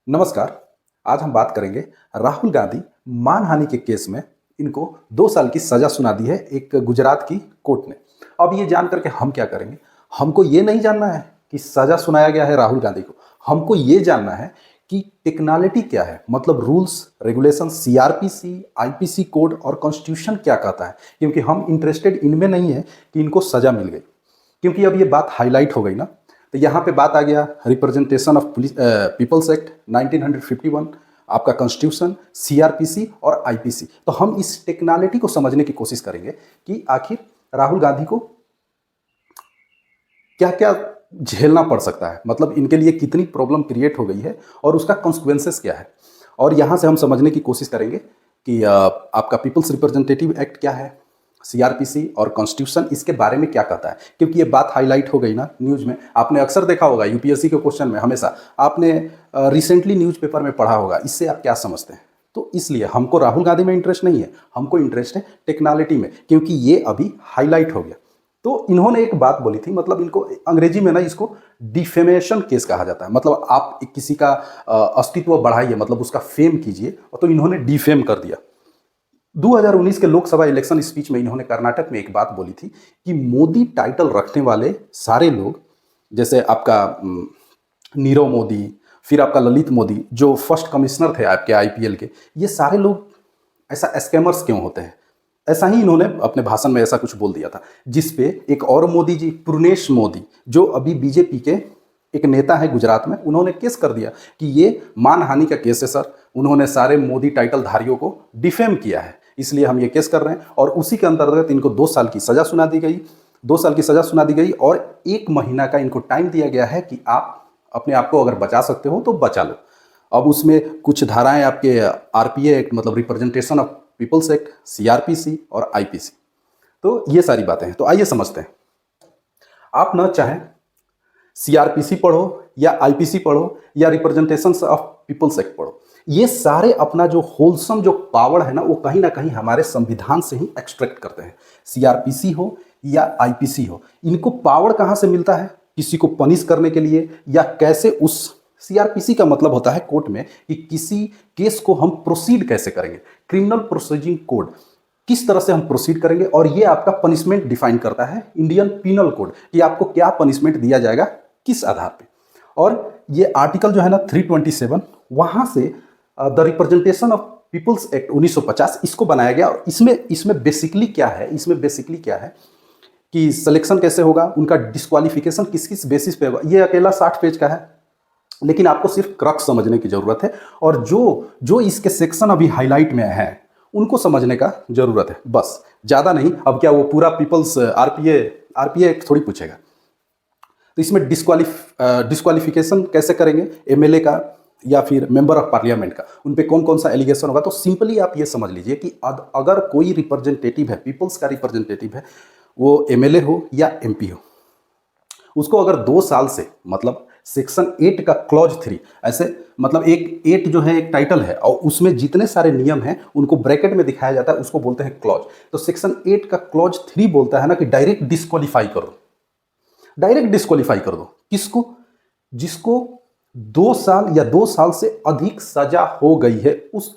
नमस्कार। आज हम बात करेंगे राहुल गांधी मानहानि के केस में इनको 2 साल की सज़ा सुना दी है एक गुजरात की कोर्ट ने। अब ये जान करके हम क्या करेंगे? हमको ये नहीं जानना है कि सज़ा सुनाया गया है राहुल गांधी को। हमको ये जानना है कि टेक्निकलिटी क्या है? मतलब rules, regulation, CrPC, IPC code और कॉन्स्टिट्यूशन क्या कहता है? क्योंकि हम इंटरेस्टेड इनमें नहीं है कि इनको सज़ा मिल गई। क्योंकि अब ये बात हाईलाइट हो गई ना, तो यहाँ पे बात आ गया रिप्रेजेंटेशन ऑफ पीपल्स एक्ट 1951, आपका कॉन्स्टिट्यूशन, सीआरपीसी और आईपीसी। तो हम इस टेक्निकलिटी को समझने की कोशिश करेंगे कि आखिर राहुल गांधी को क्या क्या झेलना पड़ सकता है, मतलब इनके लिए कितनी प्रॉब्लम क्रिएट हो गई है और उसका कॉन्सिक्वेंसेस क्या है। और यहाँ से हम समझने की कोशिश करेंगे कि आपका पीपल्स रिप्रेजेंटेटिव एक्ट क्या है, सीआरपीसी और कॉन्स्टिट्यूशन इसके बारे में क्या कहता है। क्योंकि ये बात हाईलाइट हो गई ना न्यूज़ में, आपने अक्सर देखा होगा यूपीएससी के क्वेश्चन में, हमेशा आपने रिसेंटली न्यूज़पेपर में पढ़ा होगा। इससे आप क्या समझते हैं? तो इसलिए हमको राहुल गांधी में इंटरेस्ट नहीं है, हमको इंटरेस्ट है टेक्निकलिटी में, क्योंकि ये अभी हाईलाइट हो गया। तो इन्होंने एक बात बोली थी, मतलब इनको अंग्रेजी में ना इसको डिफेमेशन केस कहा जाता है। मतलब आप किसी का अस्तित्व बढ़ाइए, मतलब उसका फेम कीजिए, तो इन्होंने डिफेम कर दिया। 2019 के लोकसभा इलेक्शन स्पीच में इन्होंने कर्नाटक में एक बात बोली थी कि मोदी टाइटल रखने वाले सारे लोग, जैसे आपका नीरव मोदी, फिर आपका ललित मोदी जो फर्स्ट कमिश्नर थे आपके आईपीएल के, ये सारे लोग ऐसा स्कैमर्स क्यों होते हैं? ऐसा ही इन्होंने अपने भाषण में ऐसा कुछ बोल दिया था, जिसपे एक और मोदी जी, पूर्णेश मोदी, जो अभी बीजेपी के एक नेता है गुजरात में, उन्होंने केस कर दिया कि ये मानहानि का केस है सर, उन्होंने सारे मोदी टाइटल धारियों को डिफेम किया है, इसलिए हम ये केस कर रहे हैं। और उसी के अंतर्गत इनको 2 साल की सज़ा सुना दी गई। 2 साल की सज़ा सुना दी गई और 1 महीना का इनको टाइम दिया गया है कि आप अपने आप को अगर बचा सकते हो तो बचा लो। अब उसमें कुछ धाराएं आपके आरपीए एक्ट, मतलब representation of peoples act, CrPC और आईपीसी, तो ये सारी बातें हैं। तो आइए समझते हैं। आप ना चाहें सीआरपीसी पढ़ो या आईपीसी पढ़ो या रिप्रेजेंटेशन ऑफ पीपल्स एक्ट पढ़ो, ये सारे अपना जो होलसम जो पावर है ना कहीं हमारे संविधान से ही एक्सट्रैक्ट करते हैं। सीआरपीसी हो या आईपीसी हो, इनको पावर कहाँ से मिलता है? किसी को पनिश करने के लिए, या कैसे उस सीआरपीसी का मतलब होता है कोर्ट में कि किसी केस को हम प्रोसीड कैसे करेंगे, क्रिमिनल प्रोसीजिंग कोड, किस तरह से हम प्रोसीड करेंगे। और ये आपका पनिशमेंट डिफाइन करता है इंडियन पिनल कोड कि आपको क्या पनिशमेंट दिया जाएगा, किस आधार पे। और ये आर्टिकल जो है ना 327, वहां से the representation of peoples act 1950 इसको बनाया गया। और इसमें बेसिकली क्या है, कि सिलेक्शन कैसे होगा, उनका डिस्क्वालिफिकेशन किस किस बेसिस पे होगा। ये अकेला 60 पेज का है, लेकिन आपको सिर्फ क्रक्स समझने की जरूरत है। और जो जो इसके सेक्शन अभी हाईलाइट में है उनको समझने का जरूरत है, बस, ज्यादा नहीं। अब क्या वो पूरा पीपल्स आरपीए एक्ट थोड़ी पूछेगा। तो इसमें डिस्क्वालिफिकेशन कैसे करेंगे एमएलए का या फिर मेंबर ऑफ पार्लियामेंट का, उन पे कौन कौन सा एलिगेशन होगा। तो सिंपली आप ये समझ लीजिए कि अगर कोई रिप्रेजेंटेटिव है, पीपल्स का रिप्रेजेंटेटिव है, वो एमएलए हो या एमपी हो, उसको अगर 2 साल से, मतलब सेक्शन 8 का क्लॉज 3, ऐसे मतलब एक 8 जो है एक टाइटल है और उसमें जितने सारे नियम हैं उनको ब्रैकेट में दिखाया जाता है, उसको बोलते हैं क्लॉज। तो सेक्शन 8 का क्लॉज 3 बोलता है ना कि डायरेक्ट डिस्क्वालीफाई कर दो, डायरेक्ट डिस्क्वालीफाई कर दो। किसको? जिसको 2 साल या 2 साल से अधिक सजा हो गई है, उस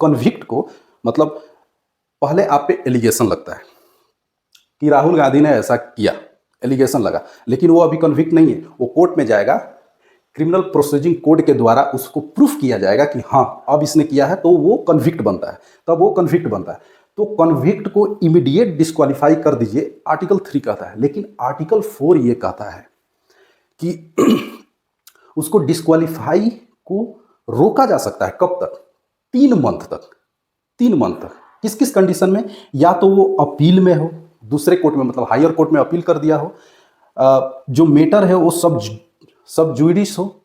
कन्विक्ट को, मतलब पहले आप पे एलिगेशन लगता है कि राहुल गांधी ने ऐसा किया, एलिगेशन लगा, लेकिन वो अभी कन्विक्ट नहीं है, वो कोर्ट में जाएगा, क्रिमिनल प्रोसीजिंग कोड के द्वारा उसको प्रूफ किया जाएगा कि हाँ अब इसने किया है, तो वो कन्विक्ट बनता है, तब वो कन्विक्ट बनता है। तो कन्विक्ट को इमीडिएट डिस्क्वालीफाई कर दीजिए, आर्टिकल 3 कहता है। लेकिन आर्टिकल 4 ये कहता है कि उसको डिस्क्वालीफाई को रोका जा सकता है, कब तक? 3 मंथ तक। 3 मंथ तक किस किस कंडीशन में? या तो वो अपील में हो, दूसरे कोर्ट में, मतलब हायर कोर्ट में अपील कर दिया हो, जो मैटर है वो सब जुडिस हो,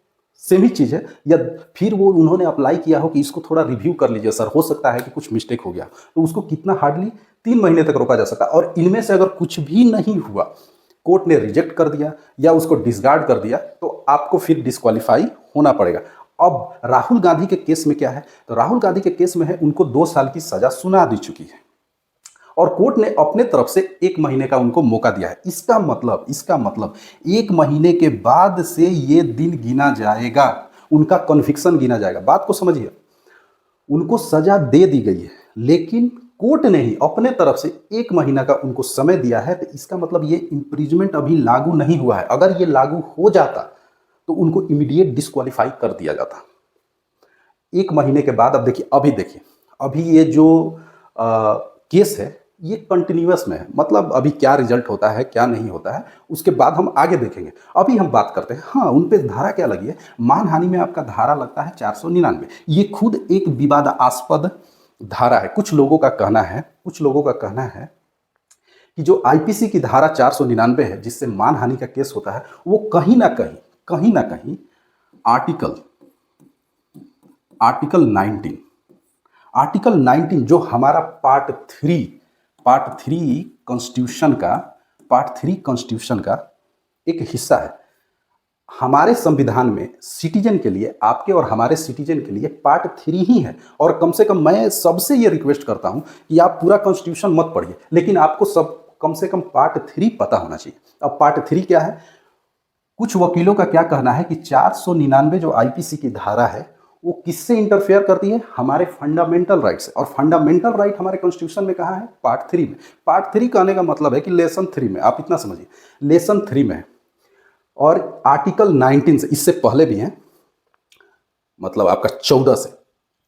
सेम ही चीज़ है, या फिर वो उन्होंने अप्लाई किया हो कि इसको थोड़ा रिव्यू कर लीजिए सर, हो सकता है कि कुछ मिस्टेक हो गया, तो उसको कितना हार्डली 3 महीने तक रोका जा सकता है। और इनमें से अगर कुछ भी नहीं हुआ, कोर्ट ने रिजेक्ट कर दिया या उसको डिसगार्ड कर दिया, तो आपको फिर डिस्क्वालीफाई होना पड़ेगा। अब राहुल गांधी के केस में क्या है? तो राहुल गांधी के केस में है उनको 2 साल की सजा सुना दी चुकी है और कोर्ट ने अपने तरफ से 1 महीने का उनको मौका दिया है। इसका मतलब 1 महीने के बाद से ये दिन गिना जाएगा। उनका कन्विक्शन गिना जाएगा। बात को समझिए, उनको सजा दे दी गई है, लेकिन कोर्ट ने ही अपने तरफ से 1 महीना का उनको समय दिया है। तो इसका मतलब ये इम्प्रिजमेंट अभी लागू नहीं हुआ है। अगर ये लागू हो जाता तो उनको इमीडिएट डिस्क्वालीफाई कर दिया जाता। 1 महीने के बाद अब देखिए, अभी ये जो केस है ये कंटिन्यूअस में है। मतलब अभी क्या रिजल्ट होता है, क्या नहीं होता है, उसके बाद हम आगे देखेंगे। अभी हम बात करते हैं, हाँ, उन पे धारा क्या लगी है। मानहानि में आपका धारा लगता है 499। ये खुद एक विवादास्पद धारा है। कुछ लोगों का कहना है कि जो आईपीसी की धारा 499 है, जिससे मानहानि का केस होता है, वो कहीं ना कहीं आर्टिकल 19 जो हमारा पार्ट 3 कॉन्स्टिट्यूशन का एक हिस्सा है। हमारे संविधान में सिटीजन के लिए, आपके और हमारे सिटीजन के लिए पार्ट 3 ही है। और कम से कम मैं सबसे ये रिक्वेस्ट करता हूं कि आप पूरा कॉन्स्टिट्यूशन मत पढ़िए, लेकिन आपको कम से कम पार्ट 3 पता होना चाहिए। अब पार्ट 3 क्या है? कुछ वकीलों का क्या कहना है कि 499 जो आईपीसी की धारा है वो किससे इंटरफेयर करती है? हमारे फंडामेंटल राइट से। और फंडामेंटल राइट हमारे कॉन्स्टिट्यूशन में कहाँ है? पार्ट 3 में। पार्ट 3 कहने का मतलब है कि लेसन 3 में। आप इतना समझिए, लेसन 3 में है। और आर्टिकल 19 से, इससे पहले भी है, मतलब आपका 14 से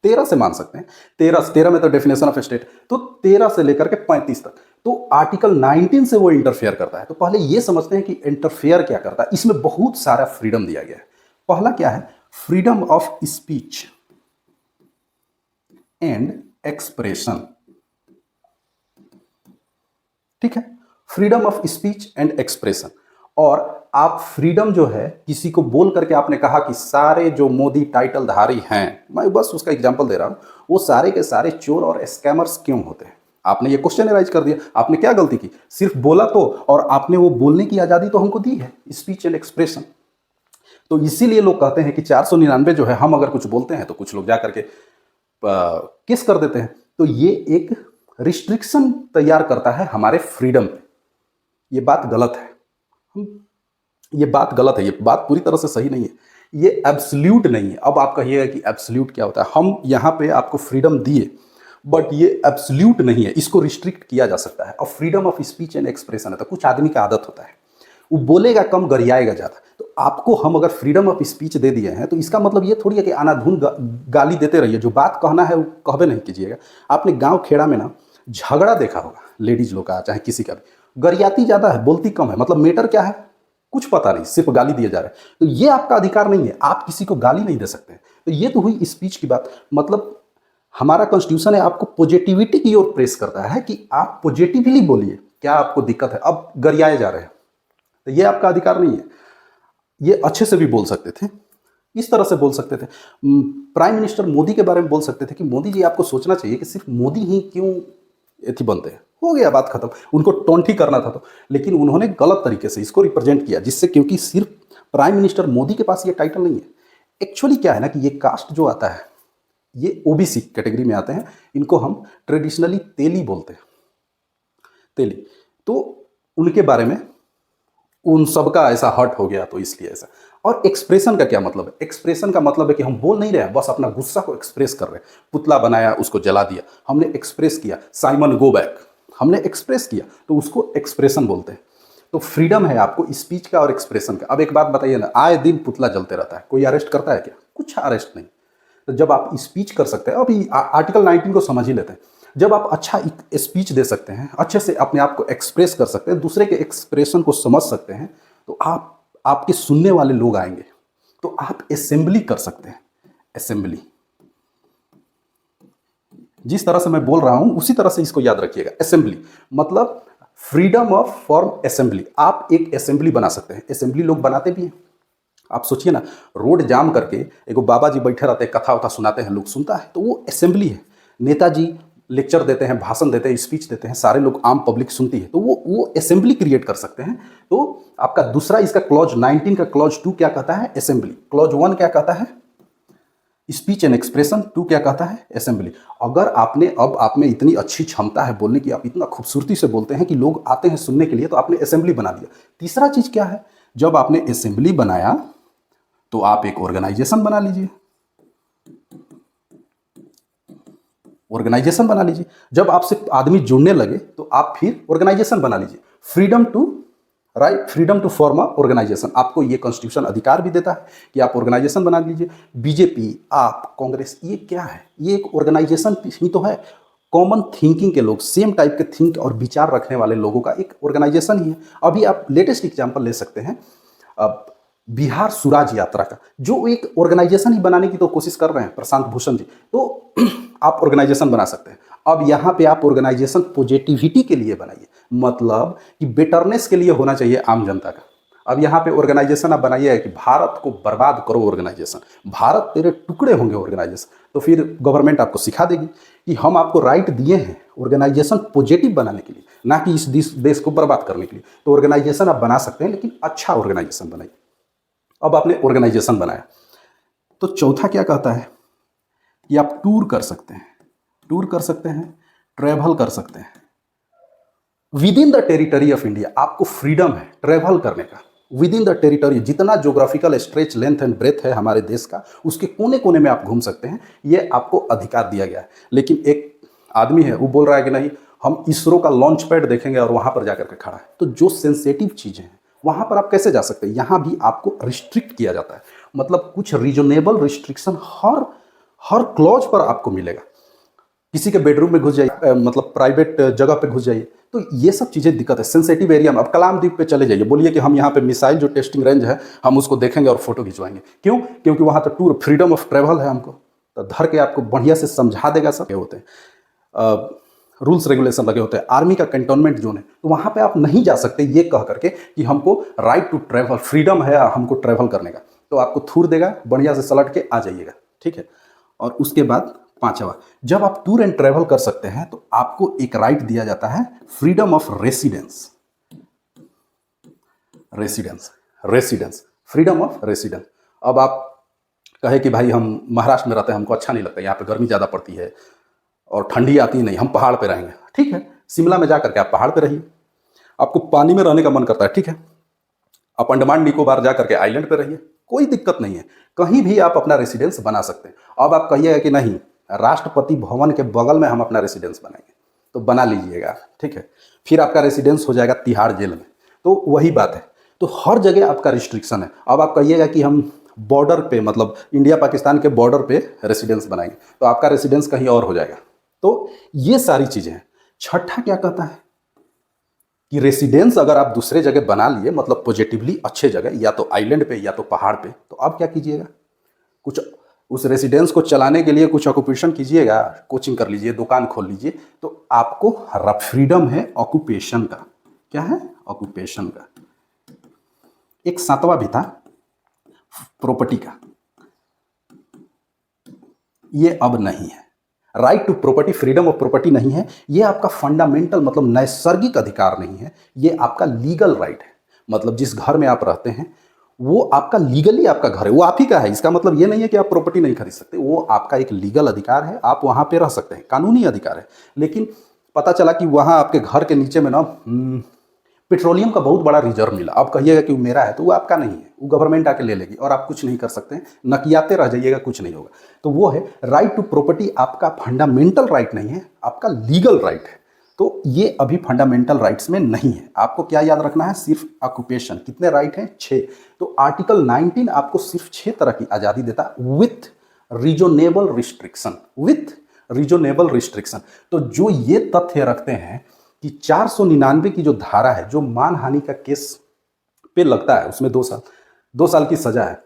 13 से मान सकते हैं। 13 में तो डेफिनेशन ऑफ स्टेट, तो 13 से लेकर के 35 तक, तो आर्टिकल 19 से वो इंटरफेयर करता है। तो पहले ये समझते हैं कि इंटरफेयर क्या करता है। इसमें बहुत सारा फ्रीडम दिया गया है। पहला क्या है? Freedom of speech and expression. ठीक है, freedom of speech and expression. और आप फ्रीडम जो है, किसी को बोल करके आपने कहा कि सारे जो मोदी टाइटल धारी हैं, मैं बस उसका एग्जांपल दे रहा हूं, वो सारे के सारे चोर और स्कैमर्स क्यों होते हैं? आपने ये क्वेश्चन राइज कर दिया। आपने क्या गलती की? सिर्फ बोला तो, और आपने वो बोलने की आजादी तो हमको दी है, स्पीच एंड एक्सप्रेशन। तो इसीलिए लोग कहते हैं कि 499 जो है, हम अगर कुछ बोलते हैं तो कुछ लोग जा करके केस कर देते हैं। तो ये एक रिस्ट्रिक्शन तैयार करता है हमारे फ्रीडम पे। ये बात गलत है। ये बात पूरी तरह से सही नहीं है। ये एब्सोल्यूट नहीं है। अब आप कहिएगा कि एब्सोल्यूट क्या होता है? हम यहाँ पे आपको फ्रीडम दिए, बट ये एब्सोल्यूट नहीं है। इसको रिस्ट्रिक्ट किया जा सकता है। और freedom of speech and expression है, तो कुछ आदमी का आदत होता है, वो बोलेगा कम, गरियाएगा ज़्यादा। तो आपको हम अगर फ्रीडम ऑफ स्पीच दे दिए हैं, तो इसका मतलब ये थोड़ी है कि अनाधुन गाली देते रहिए। जो बात कहना है वो कहबे नहीं कीजिएगा। आपने गांव खेड़ा में ना झगड़ा देखा होगा, लेडीज लोग का चाहे किसी का भी, गरियाती ज़्यादा है, बोलती कम है। मतलब मैटर क्या है? कुछ पता नहीं, सिर्फ गाली दिए जा रहे हैं। तो ये आपका अधिकार नहीं है। आप किसी को गाली नहीं दे सकते। तो ये तो हुई स्पीच की बात। मतलब हमारा कॉन्स्टिट्यूशन है, आपको पॉजिटिविटी की ओर प्रेस करता है कि आप पॉजिटिवली बोलिए, क्या आपको दिक्कत है। अब गरियाए जा रहे हैं, तो ये आपका अधिकार नहीं है। ये अच्छे से भी बोल सकते थे, इस तरह से बोल सकते थे। प्राइम मिनिस्टर मोदी के बारे में बोल सकते थे कि मोदी जी, आपको सोचना चाहिए कि सिर्फ मोदी ही क्यों एथी बनते हैं। हो गया, बात खत्म। उनको टोंटी करना था तो, लेकिन उन्होंने गलत तरीके से इसको रिप्रेजेंट किया, जिससे, क्योंकि सिर्फ प्राइम मिनिस्टर मोदी के पास ये टाइटल नहीं है। एक्चुअली क्या है ना कि ये कास्ट जो आता है, ये ओबीसी कैटेगरी में आते हैं। इनको हम ट्रेडिशनली तेली बोलते हैं, तेली। तो उनके बारे में उन सबका ऐसा हर्ट हो गया, तो इसलिए ऐसा। और एक्सप्रेशन का क्या मतलब है? एक्सप्रेशन का मतलब है कि हम बोल नहीं रहे हैं, बस अपना गुस्सा को एक्सप्रेस कर रहे हैं। पुतला बनाया, उसको जला दिया, हमने एक्सप्रेस किया। साइमन गो बैक, हमने एक्सप्रेस किया, तो उसको एक्सप्रेशन बोलते हैं। तो फ्रीडम है आपको स्पीच का और एक्सप्रेशन का। अब एक बात बताइए ना, आए दिन पुतला जलते रहता है, कोई अरेस्ट करता है क्या? कुछ अरेस्ट नहीं। तो जब आप स्पीच कर सकते हैं, अभी आर्टिकल 19 को समझ ही लेते हैं। जब आप अच्छा स्पीच दे सकते हैं, अच्छे से अपने आप को एक्सप्रेस कर सकते हैं, दूसरे के एक्सप्रेशन को समझ सकते हैं, तो आपके सुनने वाले लोग आएंगे। तो आप असेंबली कर सकते हैं। असेंबली, जिस तरह से मैं बोल रहा हूं उसी तरह से इसको याद रखिएगा। असेंबली मतलब फ्रीडम ऑफ फॉर्म असेंबली। आप एक असेंबली बना सकते हैं। असेंबली लोग बनाते भी हैं। आप सोचिए ना, रोड जाम करके एगो बाबा जी बैठे रहते हैं, कथा उथा सुनाते हैं, लोग सुनता है, तो वो असेंबली है। नेताजी लेक्चर देते हैं, भाषण देते हैं, स्पीच देते हैं, सारे लोग, आम पब्लिक सुनती है, तो वो असेंबली क्रिएट कर सकते हैं। तो आपका दूसरा, इसका क्लॉज 19 का क्लॉज 2 क्या कहता है? असेंबली। क्लॉज 1 क्या कहता है? Speech and expression. 2 क्या कहता है? असेंबली। अगर आप में इतनी अच्छी क्षमता है बोलने की, आप इतना खूबसूरती से बोलते हैं कि लोग आते हैं सुनने के लिए, तो आपने असेंबली बना दिया। तीसरा चीज क्या है? जब आपने असेंबली बनाया, तो आप एक ऑर्गेनाइजेशन बना लीजिए। ऑर्गेनाइजेशन बना लीजिए। जब आपसे आदमी जुड़ने लगे तो आप फिर ऑर्गेनाइजेशन बना लीजिए। Freedom to write, freedom to form a organisation, आपको ये कॉन्स्टिट्यूशन अधिकार भी देता है कि आप ऑर्गेनाइजेशन बना लीजिए। बीजेपी, आप, कांग्रेस, ये क्या है? ये एक ऑर्गेनाइजेशन ही तो है। कॉमन थिंकिंग के लोग, सेम टाइप के थिंक और विचार रखने वाले लोगों का एक ऑर्गेनाइजेशन ही है। अभी आप लेटेस्ट एग्जांपल ले सकते हैं अब बिहार स्वराज यात्रा का, जो एक ऑर्गेनाइजेशन ही बनाने की तो कोशिश कर रहे हैं प्रशांत भूषण जी, तो आप ऑर्गेनाइजेशन बना सकते हैं। अब यहाँ पे आप ऑर्गेनाइजेशन पॉजिटिविटी के लिए बनाइए, मतलब कि बेटरनेस के लिए होना चाहिए आम जनता का। अब यहाँ पे ऑर्गेनाइजेशन आप बनाइए कि भारत को बर्बाद करो ऑर्गेनाइजेशन, भारत तेरे टुकड़े होंगे ऑर्गेनाइजेशन, तो फिर गवर्नमेंट आपको सिखा देगी कि हम आपको राइट दिए हैं ऑर्गेनाइजेशन पॉजिटिव बनाने के लिए, ना कि इस देश को बर्बाद करने के लिए। तो ऑर्गेनाइजेशन आप बना सकते हैं, लेकिन अच्छा ऑर्गेनाइजेशन बनाइए। अब आपने ऑर्गेनाइजेशन बनाया तो चौथा क्या कहता है कि आप टूर कर सकते हैं, टूर कर सकते हैं, ट्रैवल कर सकते हैं within the territory of India. आपको फ्रीडम है ट्रैवल करने का विद इन द टेरिटरी, जितना geographical stretch, length and breadth है हमारे देश का, उसके कोने कोने में आप घूम सकते हैं। ये आपको अधिकार दिया गया है। लेकिन एक आदमी है, वो बोल रहा है कि नहीं, हम इसरो का लॉन्च पैड देखेंगे और वहां पर जाकर के खड़ा है। तो जो सेंसेटिव चीजें हैं वहां पर आप कैसे जा सकते हैं? यहां भी आपको रिस्ट्रिक्ट किया जाता है, मतलब कुछ रीजनेबल रिस्ट्रिक्शन हर क्लॉज पर आपको मिलेगा। किसी के बेडरूम में घुस जाइए, मतलब प्राइवेट जगह पे घुस जाइए, तो ये सब चीज़ें दिक्कत है। सेंसिटिव एरिया में अब कलाम द्वीप पे चले जाइए, बोलिए कि हम यहाँ पे मिसाइल जो टेस्टिंग रेंज है हम उसको देखेंगे और फोटो खिंचवाएंगे। क्यों? क्योंकि वहाँ तो टूर, फ्रीडम ऑफ ट्रेवल है, हमको तो धर के आपको बढ़िया से समझा देगा। सब होते हैं रूल्स रेगुलेशन लगे होते हैं। आर्मी का कैंटोनमेंट जोन है, तो वहाँ पे आप नहीं जा सकते ये कह करके कि हमको राइट टू ट्रैवल, फ्रीडम है हमको ट्रैवल करने का, तो आपको थूर देगा, बढ़िया से सलट के आ जाइएगा, ठीक है। और उसके बाद पांचवा, जब आप टूर एंड ट्रैवल कर सकते हैं तो आपको एक राइट दिया जाता है, freedom of residence. Residence, freedom of residence. अब आप कहे कि भाई हम महाराष्ट्र में रहते हैं, हमको अच्छा नहीं लगता, यहाँ पे गर्मी ज़्यादा पड़ती है और ठंडी आती नहीं, हम पहाड़ पे रहेंगे, ठीक है। शिमला में जाकर के आप पहाड़ पे रहिए। आपको पानी में रहने का मन करता है, ठीक है, आप अंडमान निकोबार जाकर के आइलैंड पे रहिए, कोई दिक्कत नहीं है, कहीं भी आप अपना रेसिडेंस बना सकते हैं। अब आप कहिएगा कि नहीं, राष्ट्रपति भवन के बगल में हम अपना रेसिडेंस बनाएंगे, तो बना लीजिएगा, ठीक है। फिर आपका रेसिडेंस हो जाएगा तिहाड़ जेल में, तो वही बात है। तो हर जगह आपका रिस्ट्रिक्शन है। अब आप कहिएगा कि हम बॉर्डर पे, मतलब इंडिया पाकिस्तान के बॉर्डर पे रेसिडेंस बनाएंगे, तो आपका रेसिडेंस कहीं और हो जाएगा। तो ये सारी चीजें हैं। छठा क्या कहता है कि रेसिडेंस अगर आप दूसरे जगह बना लिए, मतलब पॉजिटिवली अच्छे जगह, या तो आइलैंड पे या तो पहाड़ पे, तो आप क्या कीजिएगा, कुछ उस रेसिडेंस को चलाने के लिए कुछ ऑक्यूपेशन कीजिएगा, कोचिंग कर लीजिए, दुकान खोल लीजिए, तो आपको फ्रीडम है ऑक्यूपेशन का। क्या है? ऑक्यूपेशन का। एक सातवां भी था प्रॉपर्टी का, ये अब नहीं है। Right to property, freedom of property नहीं है, ये आपका फंडामेंटल, मतलब नैसर्गिक अधिकार नहीं है, ये आपका लीगल राइट है। मतलब जिस घर में आप रहते हैं वो आपका लीगली आपका घर है, वो आप ही का है। इसका मतलब ये नहीं है कि आप प्रॉपर्टी नहीं खरीद सकते, वो आपका एक लीगल अधिकार है, आप वहां पे रह सकते हैं, कानूनी अधिकार है। लेकिन पता चला कि वहां आपके घर के नीचे में ना पेट्रोलियम का बहुत बड़ा रिजर्व मिला। आप कहिएगा कि वो मेरा है, तो वो आपका नहीं है, वो गवर्नमेंट आके ले लेगी और आप कुछ नहीं कर सकते हैं, नकियाते रह जाइएगा, कुछ नहीं होगा। तो वो है राइट टू प्रॉपर्टी, आपका फंडामेंटल राइट नहीं है, आपका लीगल राइट है। तो ये अभी फंडामेंटल राइट्स में नहीं है। आपको क्या याद रखना है? सिर्फ ऑक्यूपेशन। कितने राइट हैं? 6। तो आर्टिकल 19 आपको सिर्फ 6 तरह की आज़ादी देता है, with reasonable restriction, with reasonable restriction. तो जो ये तथ्य रखते हैं कि 499 की जो धारा है, जो मानहानि का केस पे लगता है, उसमें 2 साल की सजा है,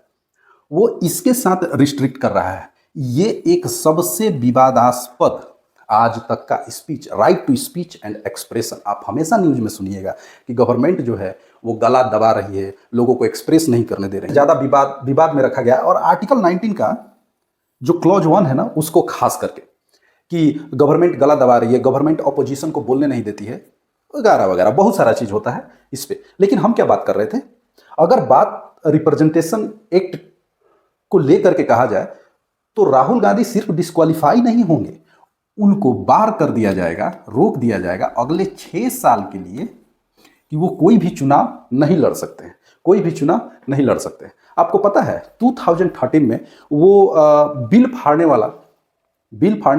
वो इसके साथ रिस्ट्रिक्ट कर रहा है। ये एक सबसे विवादास्पद आज तक का speech, right to speech and expression. आप हमेशा न्यूज में सुनिएगा कि गवर्नमेंट जो है वो गला दबा रही है, लोगों को एक्सप्रेस नहीं करने दे रहे हैं, ज़्यादा विवाद में रखा गया। और आर्टिकल 19 का जो क्लॉज 1 है ना, उसको खास करके कि गवर्नमेंट गला दबा रही है, गवर्नमेंट ऑपोजिशन को बोलने नहीं देती है, वगैरह वगैरह, बहुत सारा चीज़ होता है इस पर। लेकिन हम क्या बात कर रहे थे, अगर बात रिप्रेजेंटेशन एक्ट को लेकर के कहा जाए तो राहुल गांधी सिर्फ डिस्क्वालीफाई नहीं होंगे, उनको बार कर दिया जाएगा, रोक दिया जाएगा अगले 6 साल के लिए कि वो कोई भी चुनाव नहीं लड़ सकते हैं। कोई भी चुनाव नहीं लड़ सकते। आपको पता है 2013 में वो बिल फाड़ने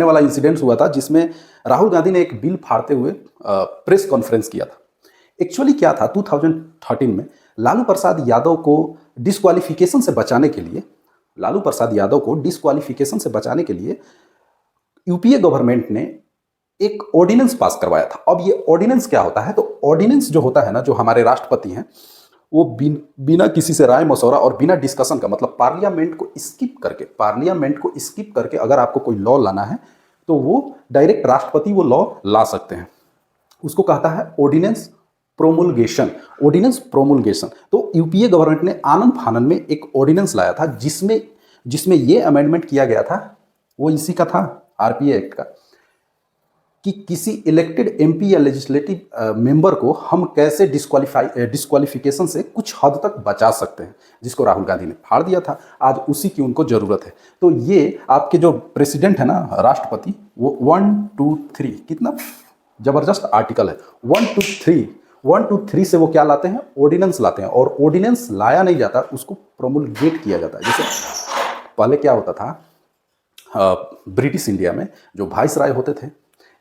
वाला इंसिडेंट हुआ था, जिसमें राहुल गांधी ने एक बिल फाड़ते हुए प्रेस कॉन्फ्रेंस किया था। एक्चुअली क्या था, 2013 में लालू प्रसाद यादव को डिस्क्वालिफिकेशन से बचाने के लिए यूपीए गवर्नमेंट ने एक ऑर्डिनेंस पास करवाया था। अब ये ऑर्डिनेंस क्या होता है, तो ऑर्डिनेंस जो होता है ना, जो हमारे राष्ट्रपति हैं, वो बिना किसी से राय मशवरा और बिना डिस्कशन का, मतलब पार्लियामेंट को स्किप करके अगर आपको कोई लॉ लाना है तो वो डायरेक्ट राष्ट्रपति वो लॉ ला सकते हैं। उसको कहता है ऑर्डिनेंस प्रोमुलगेशन। तो यूपीए गवर्नमेंट ने आनंद फानन में एक ऑर्डिनेंस लाया था, जिसमें ये अमेंडमेंट किया गया था, वो इसी का था, आरपीए एक्ट का, कि किसी इलेक्टेड एमपी या लेजिस्लेटिव मेंबर को हम कैसे डिस्क्वालिफिकेशन से कुछ हद तक बचा सकते हैं, जिसको राहुल गांधी ने फाड़ दिया था। आज उसी की उनको जरूरत है। तो ये आपके जो प्रेसिडेंट है ना, राष्ट्रपति, वो 1 2 3 कितना जबरदस्त आर्टिकल है। 1 2 3 से वो क्या लाते हैं, ऑर्डिनेंस लाते हैं। और ऑर्डिनेंस लाया नहीं जाता, उसको प्रोमुलगेट किया जाता है। जैसे पहले क्या होता था, ब्रिटिश इंडिया में जो वाइसराय होते थे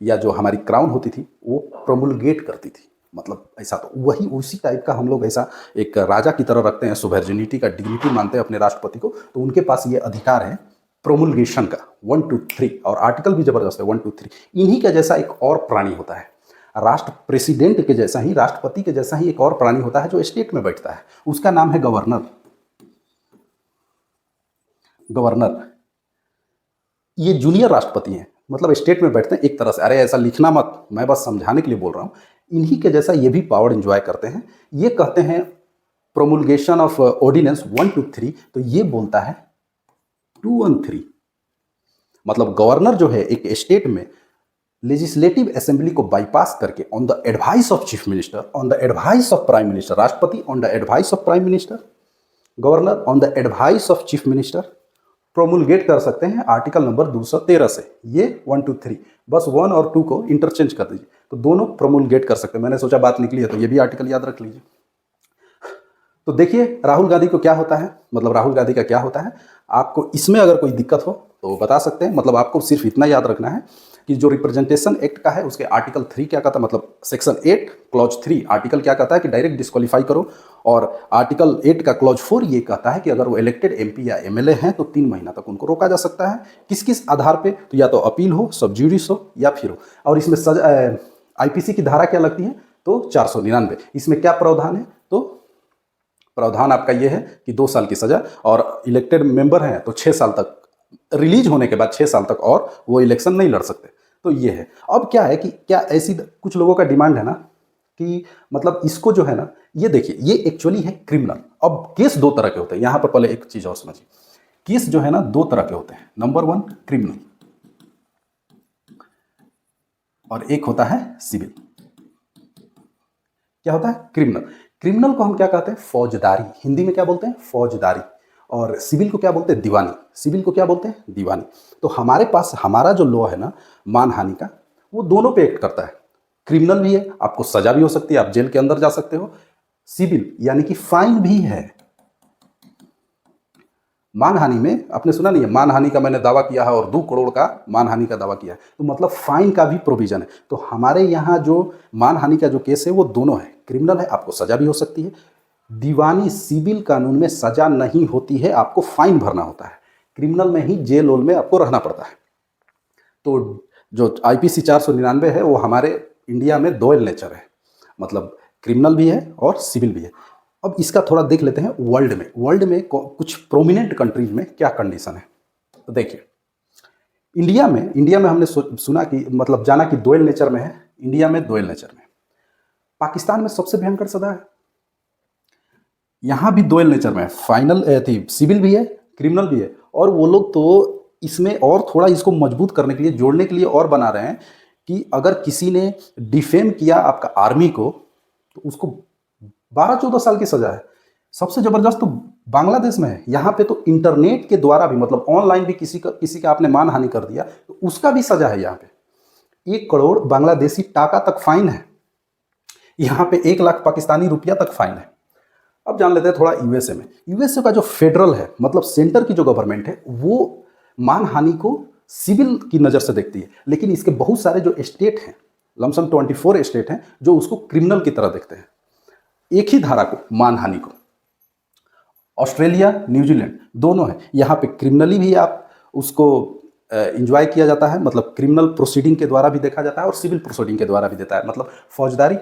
या जो हमारी क्राउन होती थी, वो प्रोमुलगेट करती थी। मतलब ऐसा, तो वही उसी टाइप का हम लोग ऐसा एक राजा की तरह रखते हैं, सुवेर्जिनिटी का डिग्निटी मानते हैं अपने राष्ट्रपति को। तो उनके पास ये अधिकार है प्रोमुलगेशन का, 1 2 3। और आर्टिकल भी जबरदस्त है, 1 2 3। इन्हीं का जैसा एक और प्राणी होता है, प्रेसिडेंट के जैसा ही, राष्ट्रपति के जैसा ही एक और प्राणी होता है जो स्टेट में बैठता है, उसका नाम है गवर्नर। ये जूनियर राष्ट्रपति हैं, मतलब स्टेट में बैठते हैं एक तरह से। अरे ऐसा लिखना मत, मैं बस समझाने के लिए बोल रहा हूँ। इन्हीं के जैसा ये भी पावर एंजॉय करते हैं। ये कहते हैं प्रोमुलगेशन ऑफ ऑर्डिनेंस 1 2 3, तो ये बोलता है 2 1 3। मतलब गवर्नर जो है एक स्टेट में लेजिस्लेटिव असेंबली को बाईपास करके, on the advice of chief minister, on the advice of prime minister, राष्ट्रपति on the advice of prime minister, governor on the advice of chief minister, promulgate कर सकते हैं आर्टिकल नंबर 213 से। ये 1 2 3, बस 1 और 2 को इंटरचेंज कर दीजिए, तो दोनों प्रोमुलगेट कर सकते हैं। मैंने सोचा बात निकली है तो ये भी आर्टिकल याद रख लीजिए। तो देखिए राहुल गांधी को क्या होता है, मतलब राहुल गांधी का क्या होता है। आपको इसमें अगर कोई दिक्कत हो तो बता सकते हैं। मतलब आपको सिर्फ इतना याद रखना है कि जो रिप्रेजेंटेशन एक्ट का है, उसके आर्टिकल 3 क्या कहता है, मतलब सेक्शन 8 क्लॉज 3 आर्टिकल क्या कहता है कि डायरेक्ट डिस्क्वालीफाई करो। और आर्टिकल 8 का क्लॉज 4 ये कहता है कि अगर वो इलेक्टेड एमपी या एमएलए हैं तो 3 महीना तक उनको रोका जा सकता है। किस किस आधार पे, तो या तो अपील हो, सब जुडिस हो, या फिर हो। और इसमें आईपीसी की धारा क्या लगती है, तो 499। इसमें क्या प्रावधान है, तो प्रावधान आपका ये है कि 2 साल की सजा, और इलेक्टेड मेंबर हैं तो 6 साल तक, रिलीज होने के बाद 6 साल तक और वो इलेक्शन नहीं लड़ सकते। तो ये है। अब क्या है कि क्या ऐसी कुछ लोगों का डिमांड है ना कि मतलब इसको जो है ना, ये देखिए, ये एक्चुअली है क्रिमिनल। अब केस 2 तरह के होते हैं। यहाँ पर पहले एक चीज और समझिए, केस जो है ना 2 तरह के होते हैं। नंबर 1 क्रिमिनल, और एक होता है सिविल। क्या होता है, क्रिमिनल को हम क्या कहते हैं, फौजदारी। हिंदी में क्या बोलते हैं, फौजदारी। और सिविल को क्या बोलते हैं, दीवानी। तो हमारे पास हमारा जो लॉ है ना मानहानि का, वो दोनों पे एक्ट करता है। क्रिमिनल भी है, आपको सजा भी हो सकती है, आप जेल के अंदर जा सकते हो। सिविल यानी कि फाइन भी है। मानहानि में आपने सुना नहीं है, मानहानि का मैंने दावा किया है और 2 करोड़ का मानहानि का दावा किया है, तो मतलब फाइन का भी प्रोविजन है। तो हमारे यहाँ जो मानहानि का जो केस है वो दोनों है, क्रिमिनल है, आपको सजा भी हो सकती है। दीवानी सिविल कानून में सजा नहीं होती है, आपको फाइन भरना होता है। क्रिमिनल में ही जेल ओल में आपको रहना पड़ता है। तो जो आईपीसी 499 है वो हमारे इंडिया में डुअल नेचर है, मतलब क्रिमिनल भी है और सिविल भी है। अब इसका थोड़ा देख लेते हैं वर्ल्ड में कुछ प्रोमिनेंट कंट्रीज में क्या कंडीशन है। तो देखिए इंडिया में हमने सुना कि मतलब जाना कि डुअल नेचर में है। इंडिया में डुअल नेचर में, पाकिस्तान में सबसे भयंकर सजा है, यहाँ भी डुअल नेचर में है। फाइनल थी, सिविल भी है, क्रिमिनल भी है। और वो लोग तो इसमें और थोड़ा इसको मजबूत करने के लिए, जोड़ने के लिए और बना रहे हैं कि अगर किसी ने डिफेम किया आपका आर्मी को तो उसको 12-14 साल की सजा है। सबसे जबरदस्त तो बांग्लादेश में है। यहाँ पे तो इंटरनेट के द्वारा भी, मतलब ऑनलाइन भी किसी का आपने मानहानि कर दिया तो उसका भी सजा है। यहाँ पे 1 करोड़ बांग्लादेशी टाका तक फाइन है। यहाँ पे 1 लाख पाकिस्तानी रुपया तक फाइन है। अब जान लेते हैं थोड़ा यूएसए में। यूएसए का जो फेडरल है, मतलब सेंटर की जो गवर्नमेंट है, वो मानहानि को सिविल की नज़र से देखती है, लेकिन इसके बहुत सारे जो स्टेट हैं, लमसम 24 स्टेट हैं, जो उसको क्रिमिनल की तरह देखते हैं, एक ही धारा को, मानहानि को। ऑस्ट्रेलिया, न्यूजीलैंड दोनों है, यहाँ पे क्रिमिनली भी आप उसको इंजॉय किया जाता है, मतलब क्रिमिनल प्रोसीडिंग के द्वारा भी देखा जाता है और सिविल प्रोसीडिंग के द्वारा भी देता है, मतलब फौजदारी।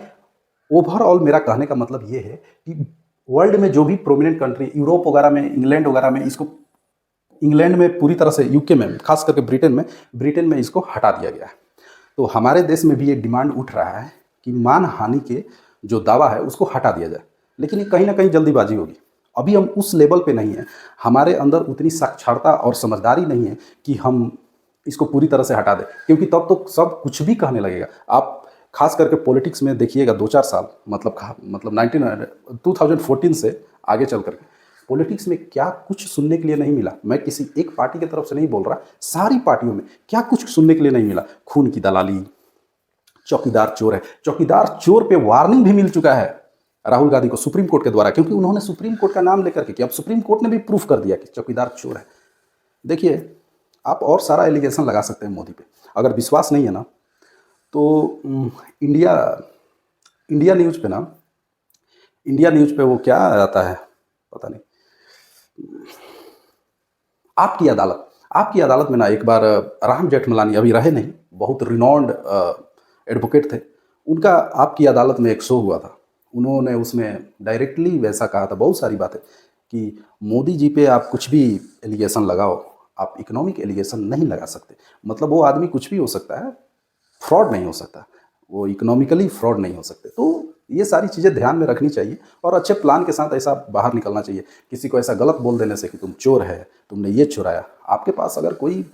ओवरऑल मेरा कहने का मतलब ये है कि वर्ल्ड में जो भी प्रोमिनेंट कंट्री, यूरोप वगैरह में, इंग्लैंड वगैरह में, इसको इंग्लैंड में पूरी तरह से, यूके में, खास करके ब्रिटेन में इसको हटा दिया गया है। तो हमारे देश में भी ये डिमांड उठ रहा है कि मानहानि के जो दावा है उसको हटा दिया जाए, लेकिन ये कहीं ना कहीं जल्दीबाजी होगी। अभी हम उस लेवल पे नहीं हैं, हमारे अंदर उतनी साक्षरता और समझदारी नहीं है कि हम इसको पूरी तरह से हटा दें, क्योंकि तब तो सब कुछ भी कहने लगेगा। आप खास करके पॉलिटिक्स में देखिएगा 2-4 साल, मतलब 2014 से आगे चल करके पॉलिटिक्स में क्या कुछ सुनने के लिए नहीं मिला। मैं किसी एक पार्टी की तरफ से नहीं बोल रहा, सारी पार्टियों में क्या कुछ सुनने के लिए नहीं मिला। खून की दलाली, चौकीदार चोर है, चौकीदार चोर पे वार्निंग भी मिल चुका है राहुल गांधी को सुप्रीम कोर्ट के द्वारा, क्योंकि उन्होंने सुप्रीम कोर्ट का नाम लेकर के, कि अब सुप्रीम कोर्ट ने भी प्रूफ कर दिया कि चौकीदार चोर है। देखिए, आप और सारा एलिगेशन लगा सकते हैं मोदी पे, अगर विश्वास नहीं है ना तो इंडिया इंडिया न्यूज़ पे ना, इंडिया न्यूज़ पे वो क्या आता है पता नहीं, आपकी अदालत में ना एक बार राम जेठमलानी, अभी रहे नहीं, बहुत रिनॉन्ड एडवोकेट थे, उनका आपकी अदालत में एक शो हुआ था। उन्होंने उसमें डायरेक्टली वैसा कहा था, बहुत सारी बातें, कि मोदी जी पे आप कुछ भी एलिगेशन लगाओ, आप इकोनॉमिक एलिगेशन नहीं लगा सकते। मतलब वो आदमी कुछ भी हो सकता है, फ्रॉड नहीं हो सकता, वो इकोनॉमिकली फ्रॉड नहीं हो सकते। तो ये सारी चीज़ें ध्यान में रखनी चाहिए और अच्छे प्लान के साथ ऐसा बाहर निकलना चाहिए। किसी को ऐसा गलत बोल देने से कि तुम चोर है, तुमने ये चुराया, आपके पास अगर कोई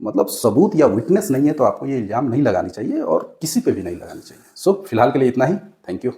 मतलब सबूत या विटनेस नहीं है तो आपको ये इल्ज़ाम नहीं लगानी चाहिए और किसी पे भी नहीं लगानी चाहिए। सो फिलहाल के लिए इतना ही। Thank you.